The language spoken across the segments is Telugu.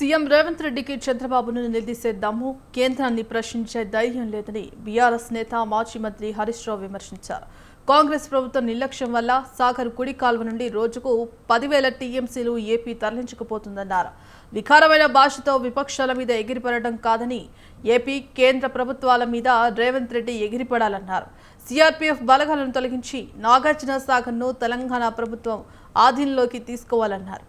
సీఎం రేవంత్ రెడ్డికి చంద్రబాబును నిలదీసే దమ్ము, కేంద్రాన్ని ప్రశ్నించే ధైర్యం లేదని బీఆర్ఎస్ నేత మాజీ మంత్రి హరీష్ రావు విమర్శించారు. కాంగ్రెస్ ప్రభుత్వం నిర్లక్ష్యం వల్ల సాగర్ కుడి కాల్వ నుండి రోజుకు 10,000 టీఎంసీలు ఏపీ తరలించుకుపోతుందన్నారు. వికారమైన భాషతో విపక్షాల మీద ఎగిరిపడడం కాదని ఏపీ కేంద్ర ప్రభుత్వాల మీద రేవంత్ రెడ్డి ఎగిరిపడాలన్నారు. సిఆర్పీఎఫ్ బలగాలను తొలగించి నాగార్జున సాగర్ను తెలంగాణ ప్రభుత్వం ఆధీనంలోకి తీసుకోవాలన్నారు.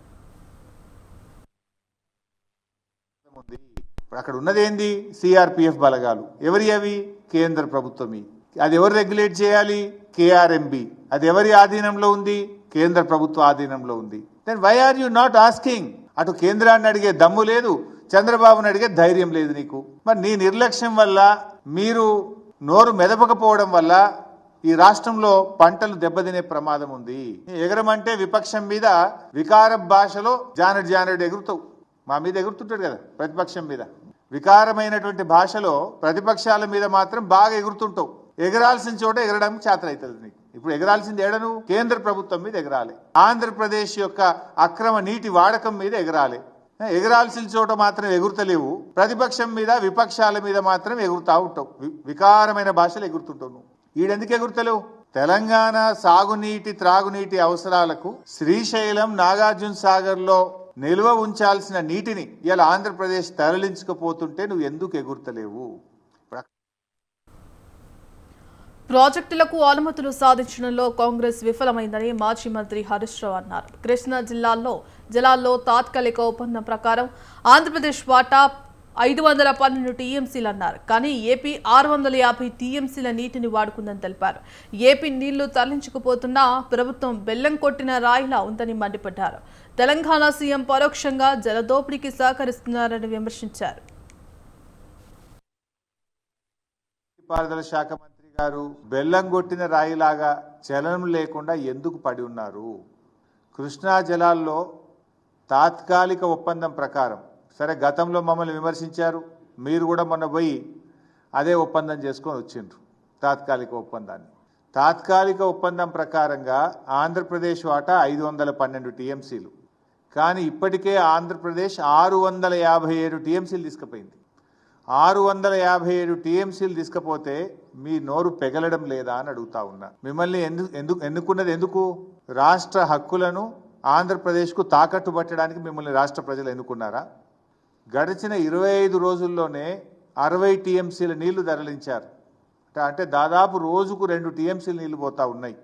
అక్కడ ఉన్నది ఏంది? సిఆర్పిఎఫ్ బలగాలు. ఎవరి అవి? కేంద్ర ప్రభుత్వమి. అది ఎవరు రెగ్యులేట్ చేయాలి? కేఆర్ఎంబి. అది ఎవరి ఆధీనంలో ఉంది? కేంద్ర ప్రభుత్వ ఆధీనంలో ఉంది. Then why are you not asking? అటు కేంద్రాన్ని అడిగే దమ్ము లేదు, చంద్రబాబుని అడిగే ధైర్యం లేదు నీకు. మరి నీ నిర్లక్ష్యం వల్ల, మీరు నోరు మెదపకపోవడం వల్ల ఈ రాష్ట్రంలో పంటలు దెబ్బతినే ప్రమాదం ఉంది. ఎగరమంటే విపక్షం మీద వికార భాషలో జానెడ్ ఎగురుతావు. మా మీద ఎగురుతుంటాడు కదా ప్రతిపక్షం మీద. వికారమైనటువంటి భాషలో ప్రతిపక్షాల మీద మాత్రం బాగా ఎగురుతుంటావు. ఎగరాల్సిన చోట ఎగరడానికి చేతనవుతుంది నీకు. ఇప్పుడు ఎగరాల్సింది ఏడను? కేంద్ర ప్రభుత్వం మీద ఎగరాలి. ఆంధ్రప్రదేశ్ యొక్క అక్రమ నీటి వాడకం మీద ఎగరాలి. ఎగరాల్సిన చోట మాత్రం ఎగురుతలేవు, ప్రతిపక్షం మీద విపక్షాల మీద మాత్రం ఎగురుతా ఉంటావు. వికారమైన భాషలు ఎగురుతుంటావు నువ్వు. ఈడెందుకు ఎగురుతలేవు? తెలంగాణ సాగునీటి త్రాగునీటి అవసరాలకు శ్రీశైలం నాగార్జున సాగర్ లో నిల్వ ఉంచాల్సిన నీటిని ఇలా ఆంధ్రప్రదేశ్ తరలించకపోతుంటే నువ్వు ఎందుకు ఎగురుతలేవు? ప్రాజెక్టులకు అనుమతులు సాధించడంలో కాంగ్రెస్ విఫలమైందని మాజీ మంత్రి హరీష్ రావు అన్నారు. కృష్ణా జలాల్లో తాత్కాలిక ఒప్పందం ప్రకారం ఆంధ్రప్రదేశ్ వాటా 512 టీఎంసీలు అన్నారు. కానీ ఏపీ 650 టీఎంసీల నీటిని వాడుకుందని తెలిపారు. ఏపీ నీళ్లు తరలించుకుపోతున్నా ప్రభుత్వం బెల్లం కొట్టిన రాయిలా ఉందని మండిపడ్డారు. తెలంగాణ సీఎం పరోక్షంగా జలదోపిడీకి సహకరిస్తున్నారని విమర్శించారు. నీటిపారుదల శాఖ మంత్రి గారు బెల్లం కొట్టిన రాయిలాగా చలనం లేకుండా ఎందుకు పడి ఉన్నారు? కృష్ణా జలాల్లో తాత్కాలిక ఒప్పందం ప్రకారం, సరే గతంలో మమ్మల్ని విమర్శించారు, మీరు కూడా మొన్న పోయి అదే ఒప్పందం చేసుకొని వచ్చిండ్రు. తాత్కాలిక ఒప్పందం ప్రకారంగా ఆంధ్రప్రదేశ్ వాటా 512 టీఎంసీలు. కానీ ఇప్పటికే ఆంధ్రప్రదేశ్ 657 టీఎంసీలు తీసుకుపోయింది. 657 టీఎంసీలు తీసుకపోతే మీ నోరు పెగలడం లేదా అని అడుగుతా ఉన్నా. మిమ్మల్ని ఎన్నుకున్నది ఎందుకు? రాష్ట్ర హక్కులను ఆంధ్రప్రదేశ్కు తాకట్టు పట్టడానికి మిమ్మల్ని రాష్ట్ర ప్రజలు ఎన్నుకున్నారా? గడిచిన 25 రోజుల్లోనే 60 టీఎంసీల నీళ్లు తరలించారు. అంటే దాదాపు రోజుకు 2 టీఎంసీల నీళ్లు పోతా ఉన్నాయి.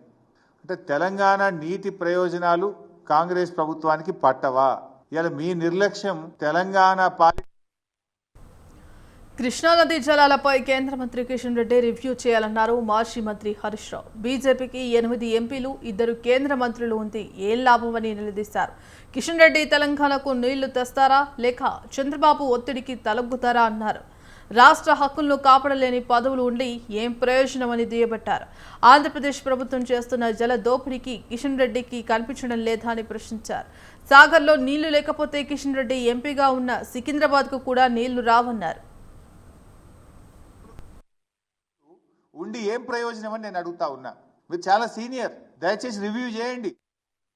అంటే తెలంగాణ నీటి ప్రయోజనాలు కాంగ్రెస్ ప్రభుత్వానికి పట్టవా? ఇలా మీ నిర్లక్ష్యం తెలంగాణ కృష్ణానది జలాలపై కేంద్ర మంత్రి కిషన్ రెడ్డి రివ్యూ చేయాలన్నారు మాజీ మంత్రి హరీష్ రావు. బీజేపీకి 8 ఎంపీలు, 2 కేంద్ర మంత్రులు ఉంది, ఏం లాభమని నిలదీశారు. కిషన్ రెడ్డి తెలంగాణకు నీళ్లు తెస్తారా లేక చంద్రబాబు ఒత్తిడికి తలొగ్గుతారా అన్నారు. రాష్ట్ర హక్కులను కాపాడలేని పదవులు ఉండి ఏం ప్రయోజనమని దుయ్యబట్టారు. ఆంధ్రప్రదేశ్ ప్రభుత్వం చేస్తున్న జల దోపిడీకి కిషన్ రెడ్డికి కనిపించడం లేదా అని ప్రశ్నించారు. సాగర్లో నీళ్లు లేకపోతే కిషన్ రెడ్డి ఎంపీగా ఉన్న సికింద్రాబాద్కు కూడా నీళ్లు రావన్నారు. ఉండి ఏం ప్రయోజనం అని నేను అడుగుతా ఉన్నా. మీరు చాలా సీనియర్, దయచేసి రివ్యూ చేయండి.